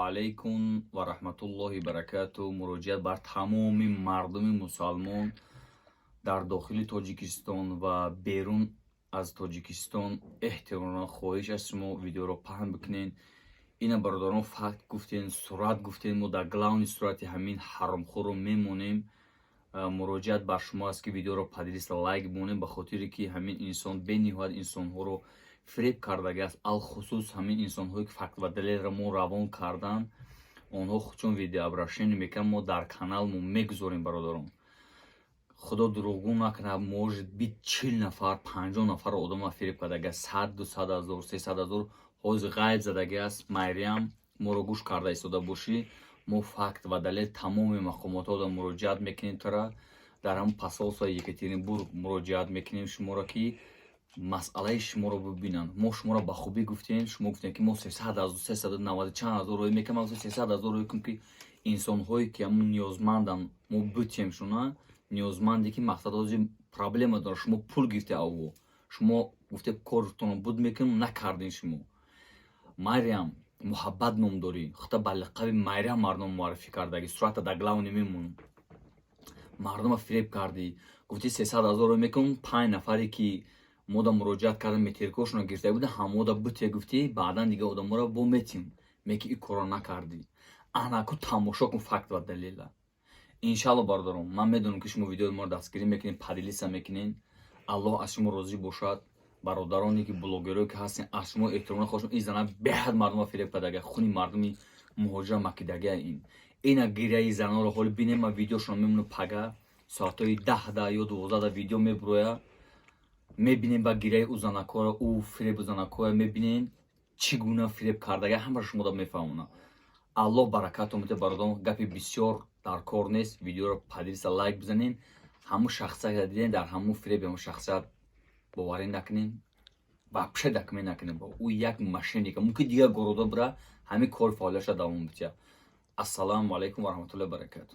علیکم و رحمت الله برکاته. مراجعت بر تمام مردم مسلمان در داخل تاجیکستان و بیرون از تاجیکستان احتراما خواهش است شما ویدیو رو پهن بکنین. اینا برادران فقط گفتین سرعت گفتین ما در گلاون صورت همین حرامخور رو میمونیم. مراجعت بر شما است که ویدیو رو پادلیست لایک بونیم، به خاطری که همین انسان به نهایت انسان ها رو فریب کردگی است. الخصوص همین انسان هایی که فقط و دلیل را ما روان کردن، آنها خودشون ویدیو ابراشن میکنن، ما در کانال ما میگذاریم. برادران خدا دروغگو نکنه، може бит 40 нафар 50 нафар одам фиреб кардаги аст. 100 200 ҳазор 300 ҳазор ҳозир ғайб задаги аст. Марьям моро гӯш карда истода бошӣ, мо факт ва далел тамоми мақомотҳоро муроҷиат мекунем. тора дар ҳам посолства Екатеринбург муроҷиат мекунем шуморо ки масъалаи шуморо бибинанд. мо шуморо ба хубӣ гуфтем, шумо гуфтем ки мо 300 ҳазор 390 чанд ҳазор рӯй мекунем. 300 ҳазор рӯй кунем ки инсонҳое ки ҳамун ниёзманданд мо бутемшона. ниёзманде ки мақсадози проблема дорад. шумо пул гирифте авво, шумо гуфте кортон буд мекунем, накардин. шумо Марьям муҳаббат ном дорӣ, худта ба лақаби Марьям мардум муаррифӣ кардаги сурата да главни мемон. мардума фиреб кардӣ, гуфти 300 ҳазор рӯй мекунем. 5 нафаре ки мода муроҷиат кардем метиркошона гирифта буда ҳамода буте гуфти баъдан дига одамора бо метим меки и коро накардӣ. анаку тамошо кун факт ва далила. иншалло бародарон, ман медонам ки шумо видеои моро дастгирӣ мекунед, падилиса мекунед. аллоҳ аз шумо розӣ бошад. бародароне ки блогерое ки ҳастен, аз шумо эҳтиромона хоҳшам. ин зана беҳад мардума фиреб кардага, хуни мардуми муҳоҷира макидагия. ина гирияи занаро ҳоли бинем. ман видеошона мемону пага соатҳои 10 ё 12 видео мебуроя, мебинем ба гирияи ӯ занакора, ӯ фиребу занакора мебинем чӣ гуна фиреб кардага, ҳамаро шумо да мефаҳмонам. аллоҳ баракатон мете бародарон. гапи бисёр дар кор нест. видеоро падилиса лайк бизанен. ҳамун шахсият диден дар ҳамун фиреби ҳамун шахсият боварӣ накунем, вообще дакме накунем. ӯ як мошенник, мумкин дигар города бура ҳамин кори фаъолияташа давом бития. ассалому алайкум ва раҳматуллоҳи баракату.